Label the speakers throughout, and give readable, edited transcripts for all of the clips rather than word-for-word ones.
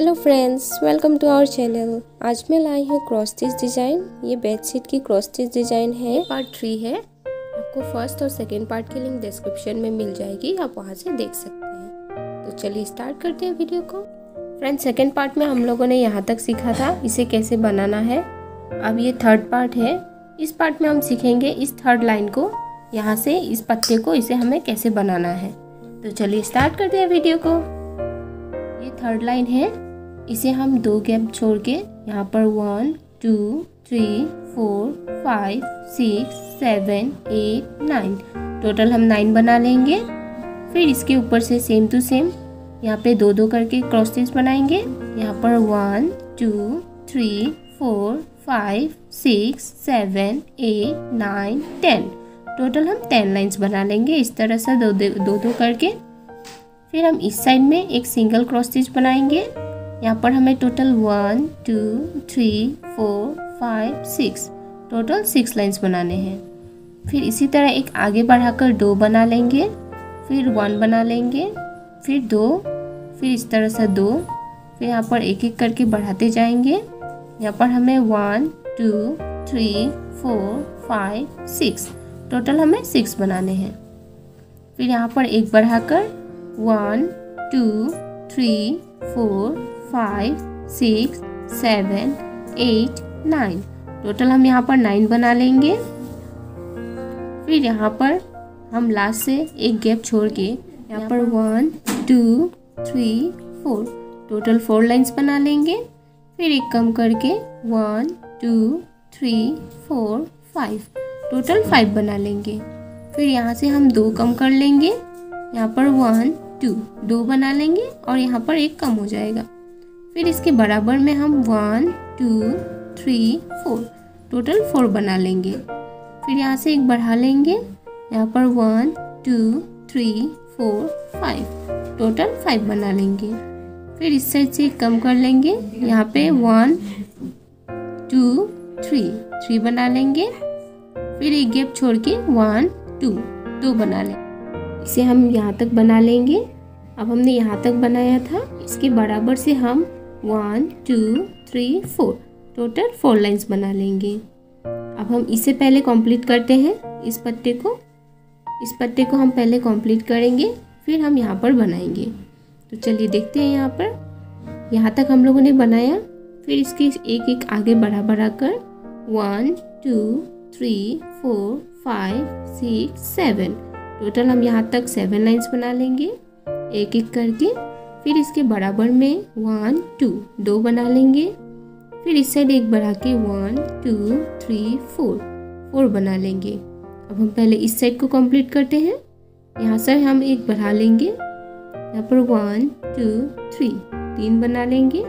Speaker 1: Hello friends, welcome to our channel. आज मैं लाई हूँ क्रॉस स्टिच डिज़ाइन। ये बेडशीट की क्रॉस स्टिच डिज़ाइन है। पार्ट 3 है। आपको फर्स्ट और सेकंड पार्ट की लिंक डिस्क्रिप्शन में मिल जाएगी, आप वहाँ से देख सकते हैं। तो चलिए स्टार्ट करते हैं वीडियो को। फ्रेंड्स, सेकंड पार्ट में हम लोगों ने यहाँ तक सीखा था इसे कैसे बनाना है। अब ये थर्ड पार्ट है। इस पार्ट में हम सीखेंगे इस थर्ड लाइन को, यहाँ से इस पत्ते को, इसे हमें कैसे बनाना है। तो चलिए स्टार्ट करते हैं वीडियो को। ये थर्ड लाइन है, इसे हम 2 गैप छोड़ के यहाँ पर 1 2 3 4 5 6 7 8 9 टोटल हम 9 बना लेंगे। फिर इसके ऊपर से सेम टू सेम यहाँ पे 2 करके क्रॉस स्टिच बनाएंगे। यहाँ पर 1 2 3 4 5 6 7 8 9 10 टोटल हम 10 लाइंस बना लेंगे। इस तरह से दो करके फिर हम इस साइड में एक सिंगल क्रॉस स्टिच बनाएंगे। यहाँ पर हमें टोटल 1 2 3 4 5 6 टोटल 6 लाइंस बनाने हैं। फिर इसी तरह एक आगे बढ़ाकर 2 बना लेंगे, फिर 1 बना लेंगे, फिर 2, फिर इस तरह से 2, फिर यहाँ पर एक एक करके बढ़ाते जाएंगे। यहाँ पर हमें 1 2 3 4 5 6 टोटल हमें 6 बनाने हैं। फिर यहाँ पर एक बढ़ाकर 1 2 3 4 5 6 7 8 9 टोटल हम यहाँ पर 9 बना लेंगे। फिर यहाँ पर हम लास्ट से एक गैप छोड़ के यहाँ पर 1 2 3 4 टोटल 4 लाइंस बना लेंगे। फिर एक कम करके 1 2 3 4 5 टोटल 5 बना लेंगे। फिर यहाँ से हम 2 कम कर लेंगे, यहाँ पर 1 2 बना लेंगे और यहाँ पर एक कम हो जाएगा। फिर इसके बराबर में हम 1 2 3 4 टोटल 4 बना लेंगे। फिर यहाँ से एक बढ़ा लेंगे, यहाँ पर 1 2 3 4 5 टोटल 5 बना लेंगे। फिर इस साइड से एक कम कर लेंगे, यहाँ पे 1 2 3 बना लेंगे। फिर एक गैप छोड़ के 1 2 बना लेंगे। इसे हम यहाँ तक बना लेंगे। अब हमने यहाँ तक बनाया था, इसके बराबर से हम 1 2 3 4 टोटल 4 लाइंस बना लेंगे। अब हम इसे पहले कंप्लीट करते हैं। इस पत्ते को हम पहले कंप्लीट करेंगे, फिर हम यहाँ पर बनाएंगे। तो चलिए देखते हैं। यहाँ तक हम लोगों ने बनाया। फिर इसके एक एक आगे बढ़ा कर 1 2 3 4 5 6 7 टोटल हम यहाँ तक 7 लाइंस बना लेंगे एक एक करके। फिर इसके बराबर में 1 2 बना लेंगे। फिर इस साइड एक बढ़ा के 1 2 3 4 बना लेंगे। अब हम पहले इस साइड को कंप्लीट करते हैं। यहाँ से हम एक बढ़ा लेंगे, यहाँ पर 1 2 3 बना लेंगे।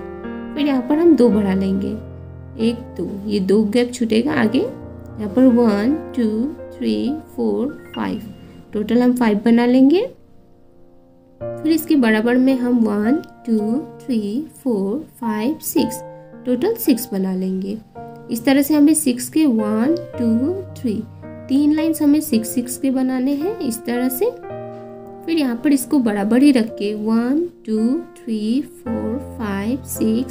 Speaker 1: फिर यहाँ पर हम 2 बढ़ा लेंगे, 1 2, ये 2 गैप छूटेगा आगे। यहाँ पर 1 2 3 4 5 टोटल हम 5 बना लेंगे। फिर इसके बराबर में हम 1 2 3 4 5 6 टोटल 6 बना लेंगे। इस तरह से हमें 6 के 1 2 3 लाइंस हमें 6 के बनाने हैं इस तरह से। फिर यहाँ पर इसको बराबर ही रख के 1 2 3 4 5 6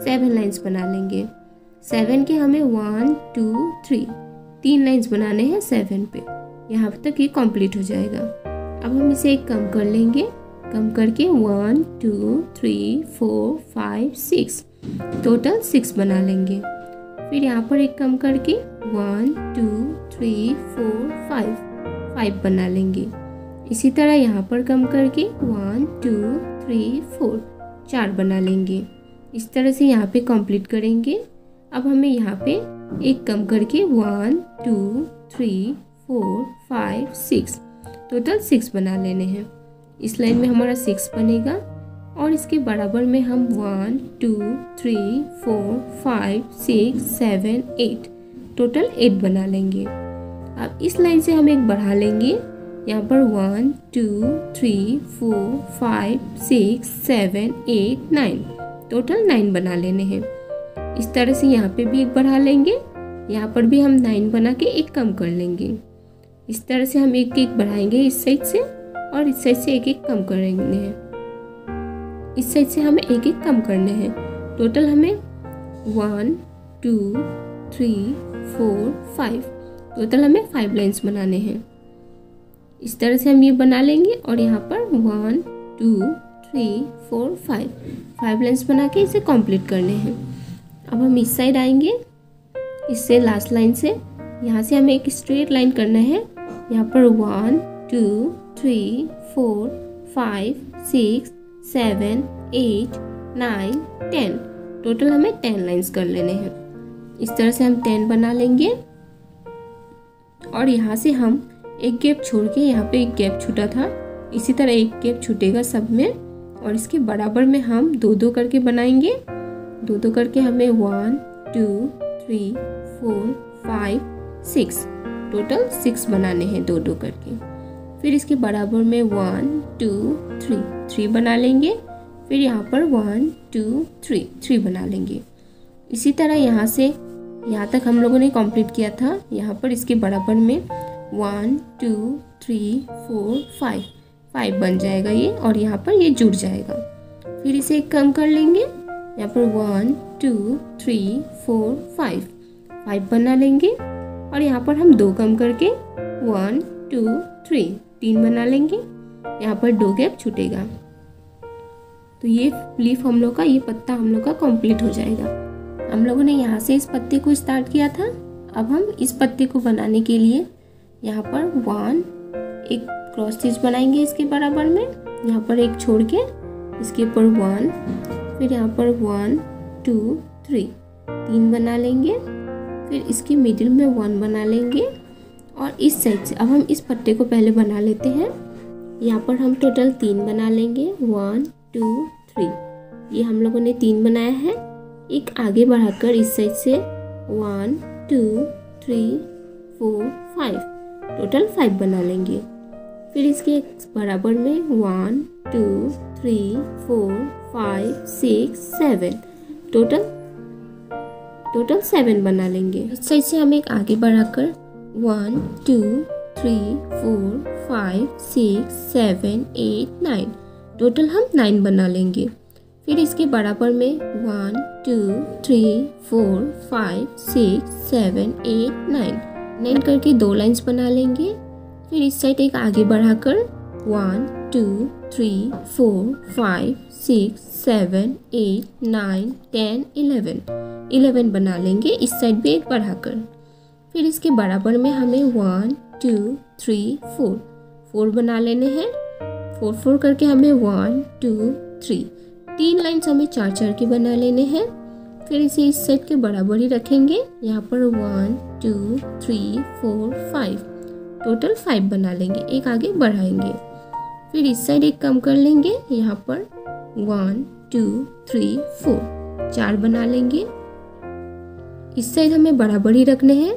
Speaker 1: 7 लाइंस बना लेंगे। 7 के हमें 1 2 3 लाइंस बनाने हैं 7 पे। यहाँ तक ये कंप्लीट हो जाएगा। अब हम इसे एक कम कर लेंगे, कम करके 1 2 3 4 5 6 टोटल 6 बना लेंगे। फिर यहाँ पर एक कम करके 1 2 3 4 5 बना लेंगे। इसी तरह यहाँ पर कम करके 1 2 3 4 बना लेंगे। इस तरह से यहाँ पे कंप्लीट करेंगे। अब हमें यहाँ पे एक कम करके 1 2 3 4 5 6 टोटल 6 बना लेने हैं। इस लाइन में हमारा 6 बनेगा और इसके बराबर में हम 1 2 3 4 5 6 7 8 टोटल 8 बना लेंगे। अब इस लाइन से हम एक बढ़ा लेंगे, यहाँ पर 1 2 3 4 5 6 7 8 9 टोटल 9 बना लेने हैं। इस तरह से यहाँ पे भी एक बढ़ा लेंगे, यहाँ पर भी हम 9 बना के एक कम कर लेंगे। इस तरह से हम एक एक बढ़ाएंगे इस साइड से और इस साइड से एक एक कम करेंगे। इस साइड से हमें एक एक कम करने हैं। टोटल हमें 1 2 3 4 5, टोटल हमें 5 लाइन्स बनाने हैं। इस तरह से हम ये बना लेंगे और यहाँ पर 1 2 3 4 5 लाइन्स बना के इसे कंप्लीट करने हैं। अब हम इस साइड आएंगे, इससे लास्ट लाइन से यहाँ से हमें एक स्ट्रेट लाइन करना है। यहाँ पर 1 2 3 4 5 6 7 8 9 10, टोटल हमें 10 लाइन्स कर लेने हैं। इस तरह से हम 10 बना लेंगे और यहाँ से हम एक गैप छोड़ के, यहाँ पे एक गैप छूटा था, इसी तरह एक गैप छूटेगा सब में और इसके बराबर में हम 2-2 करके बनाएंगे। 2-2 करके हमें 1 2 3 4 5 6, टोटल 6 बनाने हैं 2-2 करके। फिर इसके बराबर में 1 2 3 बना लेंगे। फिर यहाँ पर 1 2 3 बना लेंगे। इसी तरह यहाँ से यहाँ तक हम लोगों ने कंप्लीट किया था। यहाँ पर इसके बराबर में 1 2 3 4 5 बन जाएगा ये, और यहाँ पर ये जुड़ जाएगा। फिर इसे कम कर लेंगे। यहाँ पर 1 2 3 4 5 बना लेंगे और यहाँ पर हम 2 कम करके 1 2 3 बना लेंगे। यहाँ पर 2 गैप छूटेगा। तो ये लीफ हम लोग का, ये पत्ता हम लोग का कंप्लीट हो जाएगा। हम लोगों ने यहाँ से इस पत्ते को स्टार्ट किया था। अब हम इस पत्ते को बनाने के लिए यहाँ पर 1 एक क्रॉस स्टिच बनाएंगे इसके बराबर में। यहाँ पर एक छोड़ के इसके ऊपर 1, फिर यहाँ पर 1 2 3 बना लेंगे। फिर इसके मिडिल में 1 बना लेंगे और इस साइड से अब हम इस पत्ते को पहले बना लेते हैं। यहाँ पर हम टोटल 3 बना लेंगे, 1 2 3। ये हम लोगों ने 3 बनाया है। एक आगे बढ़ाकर इस साइड से 1 2 3 4 5, टोटल 5 बना लेंगे। फिर इसके बराबर में 1 2 3 4 5 6 7, टोटल 7 बना लेंगे। इस साइड से हम एक आगे बढ़ाकर 1 2 3 4 5 6 7 8 9, टोटल हम 9 बना लेंगे। फिर इसके बराबर में 1 2 3 4 5 6 7 8 9 करके 2 लाइंस बना लेंगे। फिर इस साइड एक आगे बढ़ाकर 1 2 3 4 5 6 7 8 9 10 11 बना लेंगे। इस साइड भी एक बढ़ाकर। फिर इसके बराबर में हमें 1 2 3 4 बना लेने हैं। 4 करके हमें 1 2 3 लाइन्स हमें 4 के बना लेने हैं। फिर इसे इस सेट के बराबर ही रखेंगे। यहाँ पर 1 2 3 4 5, टोटल 5 बना लेंगे, एक आगे बढ़ाएंगे। फिर इस साइड एक कम कर लेंगे। यहाँ पर 1 2 3 4 बना लेंगे। इस साइड हमें बराबर ही रखने हैं।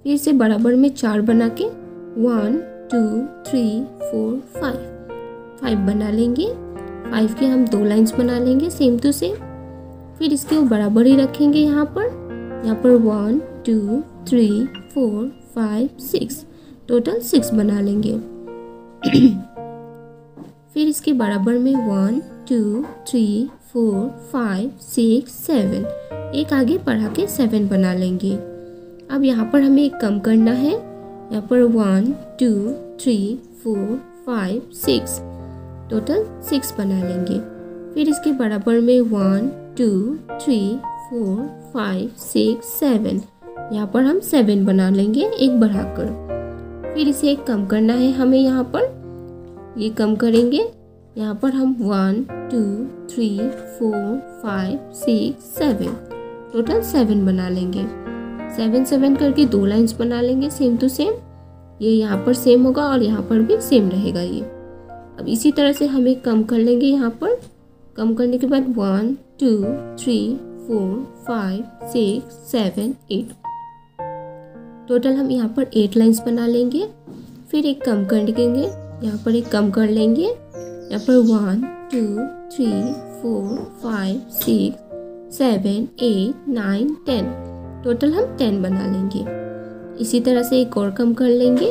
Speaker 1: फिर इसे बराबर में 4 बना के 1 2 3 4 5 बना लेंगे। 5 के हम 2 लाइंस बना लेंगे सेम टू सेम। फिर इसके बराबर ही रखेंगे। यहाँ पर 1 2 3 4 5 6, टोटल 6 बना लेंगे। फिर इसके बराबर में 1 2 3 4 5 6 7, एक आगे बढ़ा के 7 बना लेंगे। अब यहाँ पर हमें एक कम करना है। यहाँ पर 1 2 3 4 5 6, टोटल 6 बना लेंगे। फिर इसके बराबर में 1 2 3 4 5 6 7, यहाँ पर हम 7 बना लेंगे एक बढ़ाकर। फिर इसे एक कम करना है हमें। यहाँ पर ये कम करेंगे। यहाँ पर हम 1 2 3 4 5 6 7, टोटल 7 बना लेंगे। 7 करके 2 लाइंस बना लेंगे सेम टू सेम। ये यहाँ पर सेम होगा और यहाँ पर भी सेम रहेगा ये। अब इसी तरह से हम एक कम कर लेंगे। यहाँ पर कम करने के बाद 1 2 3 4 5 6 7 8, टोटल हम यहाँ पर 8 लाइंस बना लेंगे। फिर एक कम कर देंगे। यहाँ पर एक कम कर लेंगे। यहाँ पर 1 2 3 4 5 6 7 8 9 10, टोटल हम 10 बना लेंगे। इसी तरह से एक और कम कर लेंगे।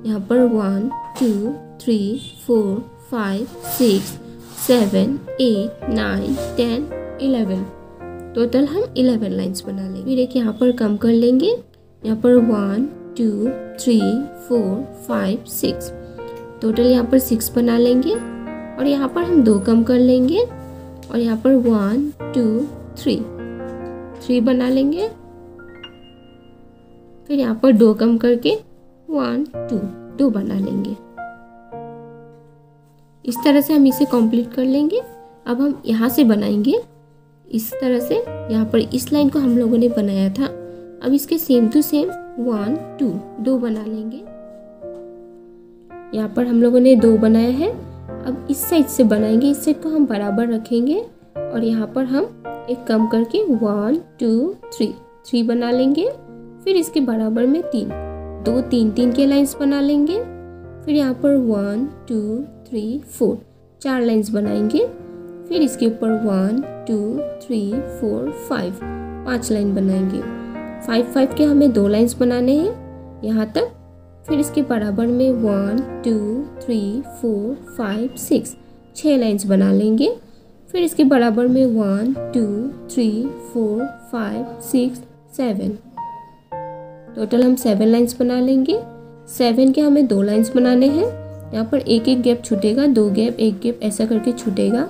Speaker 1: यहाँ पर 1 2 3 4 5 6, 7, 8, 9, 10, 11। टोटल हम 11 लाइंस बना लेंगे। फिर एक यहाँ पर कम कर लेंगे, यहाँ पर 1, 2, 3, 4, 5, 6। टोटल यहाँ पर 6 बना लेंगे और यहाँ पर हम 2 कम कर लेंगे और यहाँ पर 1, 2, 3 बना लेंगे। फिर यहाँ पर 2 कम करके 1, 2 बना लेंगे। इस तरह से हम इसे कंप्लीट कर लेंगे। अब हम यहाँ से बनाएंगे इस तरह से। यहाँ पर इस लाइन को हम लोगों ने बनाया था, अब इसके सेम टू सेम 1, 2 बना लेंगे। यहाँ पर हम लोगों ने 2 बनाया है। अब इस साइड से बनाएंगे, इस साइड को हम बराबर रखेंगे और यहाँ पर हम एक कम करके 1, 2, 3 बना लेंगे। फिर इसके बराबर में 2 3 के लाइंस बना लेंगे। फिर यहाँ पर 1, 2, 3, 4 लाइंस बनाएंगे। फिर इसके ऊपर 1, 2, 3, 4, 5 लाइन बनाएंगे। 5 के हमें 2 लाइंस बनाने हैं यहाँ तक। फिर इसके बराबर में 1, 2, 3, 4, 5, 6 लाइंस बना लेंगे। फिर इसके बराबर में 1, 2, 3, 4, 5, 6, 7। टोटल हम 7 लाइंस बना लेंगे। 7 के हमें 2 लाइंस बनाने हैं। यहाँ पर एक गैप छूटेगा, 2 गैप, 1 गैप ऐसा करके छूटेगा।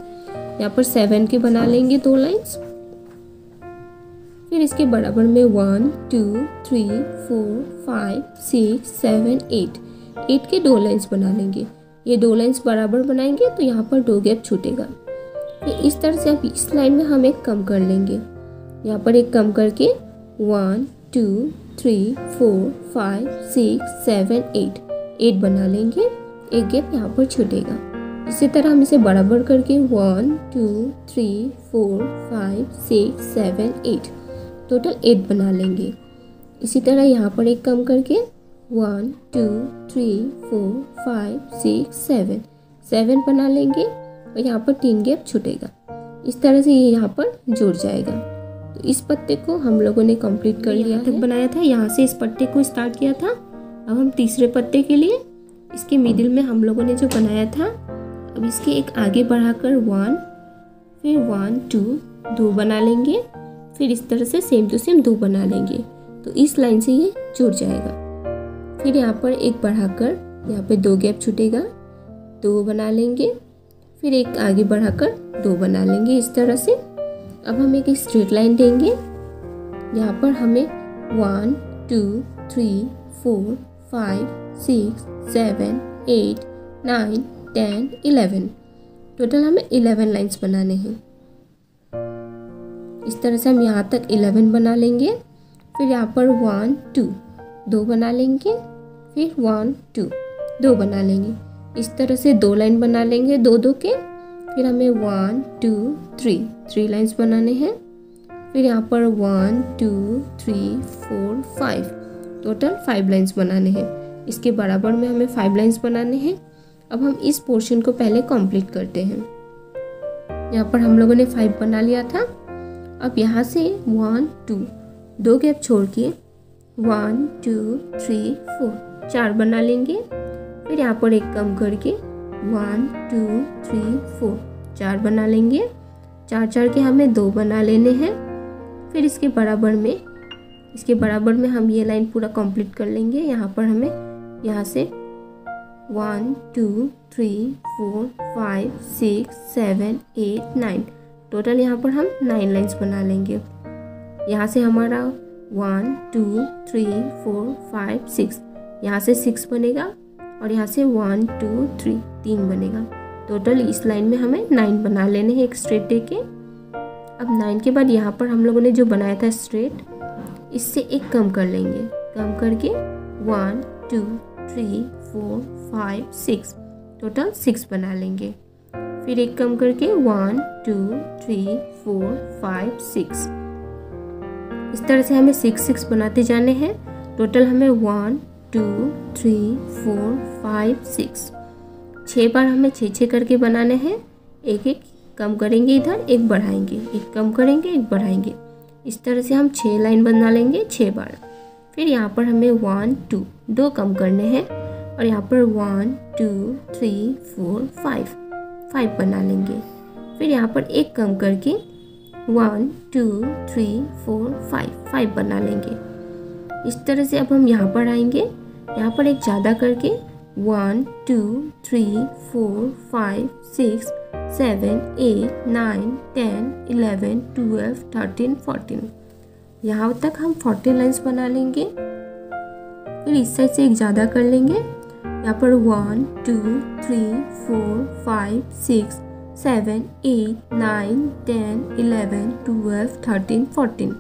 Speaker 1: यहाँ पर 7 के बना लेंगे 2 लाइंस। फिर इसके बराबर में 1, 2, 3, 4, 5, 6, 7, 8 के 2 लाइंस बना लेंगे। ये 2 लाइंस बराबर बनाएंगे तो यहाँ पर 2 गैप छूटेगा। फिर इस तरह से अब इस लाइन में हम एक कम कर लेंगे। यहाँ पर एक कम करके 1, 2, 3, 4, 5, 6, 7, 8 बना लेंगे। एक गैप यहाँ पर छूटेगा। इसी तरह हम इसे बराबर करके 1, 2, 3, 4, 5, 6, 7, 8 टोटल 8 बना लेंगे। इसी तरह यहाँ पर एक कम करके 1, 2, 3, 4, 5, 6, 7 बना लेंगे और यहाँ पर 3 गैप छूटेगा। इस तरह से ये यहाँ पर जुड़ जाएगा। तो इस पत्ते को हम लोगों ने कंप्लीट कर लिया तक बनाया था। यहाँ से इस पत्ते को स्टार्ट किया था। अब हम तीसरे पत्ते के लिए इसके मिडिल में हम लोगों ने जो बनाया था, अब इसके एक आगे बढ़ाकर 1, फिर 1, 2 बना लेंगे। फिर इस तरह से सेम टू सेम 2 बना लेंगे तो इस लाइन से ये जुड़ जाएगा। फिर यहाँ पर एक बढ़ाकर यहाँ पे 2 गैप छूटेगा, 2 बना लेंगे। फिर एक आगे बढ़ाकर 2 बना लेंगे इस तरह से। अब हम एक स्ट्रेट लाइन देंगे। यहाँ पर हमें 1, 2, 3, 4, 5, 6, 7, 8, 9, 10, 11 टोटल हमें 11 लाइंस बनाने हैं। इस तरह से हम यहाँ तक 11 बना लेंगे। फिर यहाँ पर 1, 2 बना लेंगे। फिर 1, 2 बना लेंगे। इस तरह से 2 लाइन बना लेंगे 2 के। फिर हमें 1, 2, 3 लाइंस बनाने हैं। फिर यहाँ पर 1, 2, 3, 4, 5 टोटल 5 लाइंस बनाने हैं। इसके बराबर में हमें 5 लाइंस बनाने हैं। अब हम इस पोर्शन को पहले कंप्लीट करते हैं। यहाँ पर हम लोगों ने 5 बना लिया था। अब यहाँ से 1, 2 गैप छोड़ के 1, 2, 3, 4 बना लेंगे। फिर यहाँ पर एक कम करके 1, 2, 3, 4 बना लेंगे। 4 के हमें 2 बना लेने हैं। फिर इसके बराबर में हम ये लाइन पूरा कंप्लीट कर लेंगे। यहाँ पर हमें यहाँ से 1, 2, 3, 4, 5, 6, 7, 8, 9 टोटल यहाँ पर हम 9 लाइंस बना लेंगे। यहाँ से हमारा 1, 2, 3, 4, 5, 6 यहाँ से 6 बनेगा और यहाँ से 1, 2, 3 बनेगा। टोटल इस लाइन में हमें 9 बना लेने हैं एक स्ट्रेट दे के। अब 9 के बाद यहाँ पर हम लोगों ने जो बनाया था स्ट्रेट, इससे एक कम कर लेंगे। कम करके 1, 2, 3, 4, 5, 6 टोटल 6 बना लेंगे। फिर एक कम करके 1, 2, 3, 4, 5, 6 इस तरह से हमें 6 बनाते जाने हैं। टोटल हमें 1, 2, 3, 4, 5, 6 बार हमें 6 करके बनाने हैं। एक कम करेंगे, इधर एक बढ़ाएंगे, एक कम करेंगे, एक बढ़ाएंगे। इस तरह से हम 6 लाइन बना लेंगे 6 बार। फिर यहाँ पर हमें 1, 2 कम करने हैं और यहाँ पर 1, 2, 3, 4, 5 5 बना लेंगे। फिर यहाँ पर एक कम करके 1 2 3 4 5 बना लेंगे। इस तरह से अब हम यहाँ पर आएंगे, यहाँ पर एक ज़्यादा करके 1 2 3 4 5 6 7 8 9 10 11 12 13 14, यहाँ तक हम 40 लाइन्स बना लेंगे। फिर इस साइड से एक ज़्यादा कर लेंगे, यहाँ पर 1 2 3 4 5 6 7 8 9 10 11 12 13 14,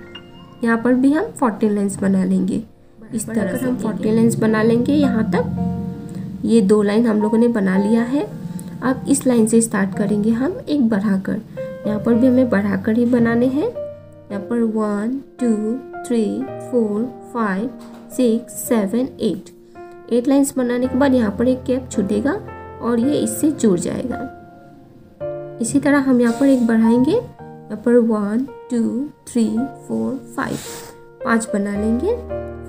Speaker 1: यहाँ पर भी हम 40 लाइन्स बना लेंगे। इस तरह से हम 40 लाइन्स बना लेंगे। यहाँ तक ये 2 लाइन हम लोगों ने बना लिया है। अब इस लाइन से स्टार्ट करेंगे हम एक बढ़ाकर, यहाँ पर भी हमें बढ़ाकर ही बनाने हैं। यहाँ पर 1 2 3 4 5 6 7 8 लाइन्स बनाने के बाद यहाँ पर एक गैप छूटेगा और ये इससे जुड़ जाएगा। इसी तरह हम यहाँ पर एक बढ़ाएंगे, यहाँ पर 1 2 3 4 5 बना लेंगे।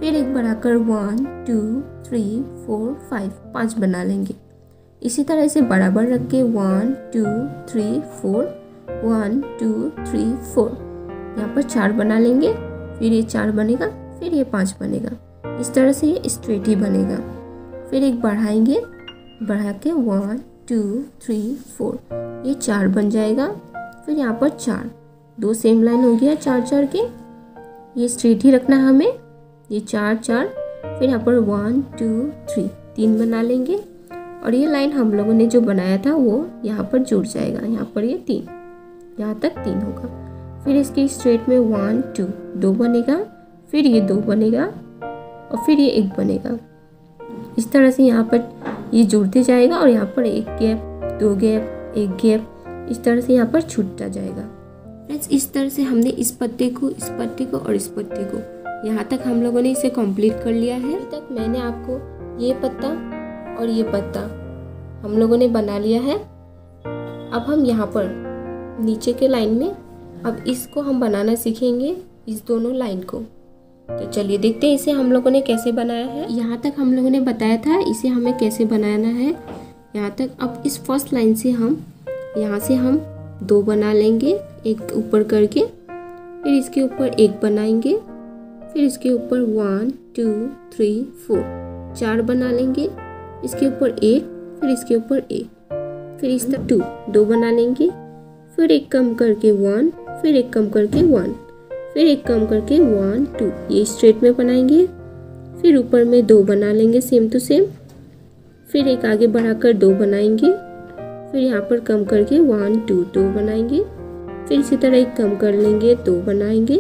Speaker 1: फिर एक बढ़ाकर 1 2 3 4 5 बना लेंगे। इसी तरह से बराबर रख के 1 2 3 4 1 2 3 4, यहाँ पर 4 बना लेंगे। फिर ये 4 बनेगा, फिर ये 5 बनेगा। इस तरह से ये स्ट्रेट ही बनेगा। फिर एक बढ़ाएंगे, बढ़ा के 1 2 3 4, ये 4 बन जाएगा। फिर यहाँ पर 4, 2 सेम लाइन हो गया 4 4 के, ये स्ट्रेट ही रखना है हमें। ये 4 4, फिर यहाँ पर 1 2 3, 3 बना लेंगे और ये लाइन हम लोगों ने जो बनाया था वो यहाँ पर जुड़ जाएगा। यहाँ पर ये 3, यहाँ तक 3 होगा। फिर इसके स्ट्रेट में 1 2, 2 बनेगा, फिर ये 2 बनेगा और फिर ये 1 बनेगा। इस तरह से यहाँ पर ये जुड़ते जाएगा और यहाँ पर एक गैप, 2 गैप, 1 गैप, इस तरह से यहाँ पर छूटता जाएगा। फ्रेंड्स, इस तरह से हमने इस पत्ते को, इस पत्ते को और इस पत्ते को, यहाँ तक हम लोगों ने इसे कंप्लीट कर लिया है। अभी तक मैंने आपको ये पत्ता और ये पत्ता हम लोगों ने बना लिया है। अब हम यहाँ पर नीचे के लाइन में अब इसको हम बनाना सीखेंगे, इस दोनों लाइन को। तो चलिए देखते हैं इसे हम लोगों ने कैसे बनाया है। यहाँ तक हम लोगों ने बताया था इसे हमें कैसे बनाना है, यहाँ तक। अब इस फर्स्ट लाइन से हम यहाँ से हम 2 बना लेंगे, एक ऊपर करके, फिर इसके ऊपर 1 बनाएंगे, फिर इसके ऊपर 1 2 3 4, 4 बना लेंगे, इसके ऊपर 1, फिर इसके ऊपर 1, फिर इस तरह 2 बना लेंगे, फिर एक कम करके 1, फिर एक कम करके 1, फिर एक कम करके 1 2, ये स्ट्रेट में बनाएंगे। फिर ऊपर में 2 बना लेंगे सेम टू सेम, फिर एक आगे बढ़ाकर 2 बनाएंगे, फिर यहाँ पर कम करके 1 2, 2 बनाएंगे, फिर इसी तरह एक कम कर लेंगे, 2 बनाएंगे,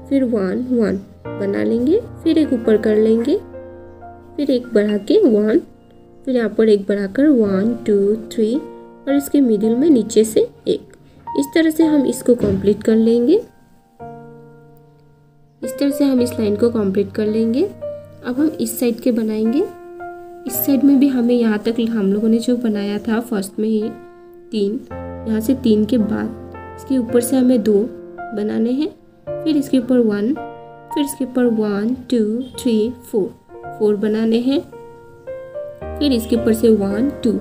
Speaker 1: फिर 1 1 बना लेंगे, फिर एक ऊपर कर लेंगे, फिर एक बढ़ा के 1, फिर यहाँ पर एक बढ़ाकर 1 2 3 और इसके मिडिल में नीचे से 1। इस तरह से हम इसको कंप्लीट कर लेंगे। इस तरह से हम इस लाइन को कंप्लीट कर लेंगे। अब हम इस साइड के बनाएंगे। इस साइड में भी हमें यहाँ तक हम लोगों ने जो बनाया था फर्स्ट में ही 3, यहाँ से 3 के बाद इसके ऊपर से हमें 2 बनाने हैं, फिर इसके ऊपर 1, फिर इसके ऊपर 1 2 3 4 बनाने हैं, फिर इसके ऊपर से 1 2,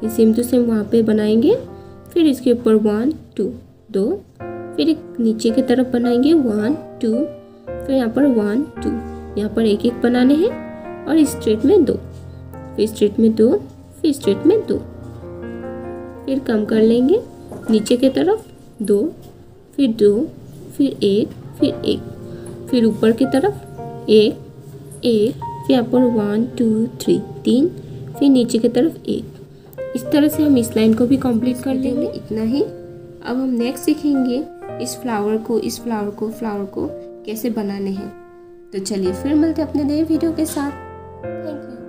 Speaker 1: ये सेम टू सेम वहाँ पे बनाएंगे, फिर इसके ऊपर 1 2 2, फिर एक नीचे की तरफ बनाएंगे 1 2, फिर यहाँ पर 1 2, यहाँ पर एक एक बनाने हैं और स्ट्रेट में 2, फिर स्ट्रेट में 2, फिर स्ट्रेट में 2, फिर कम कर लेंगे नीचे की तरफ 2, फिर 2, फिर 1, फिर 1, फिर ऊपर की तरफ 1 1, फिर यहाँ पर 1 2 3 3, फिर नीचे की तरफ 1। इस तरह से हम इस लाइन को भी कंप्लीट कर लेंगे। इतना ही। अब हम नेक्स्ट सीखेंगे इस फ्लावर को कैसे बनाने हैं। तो चलिए फिर मिलते हैं अपने नए वीडियो के साथ। Thank you.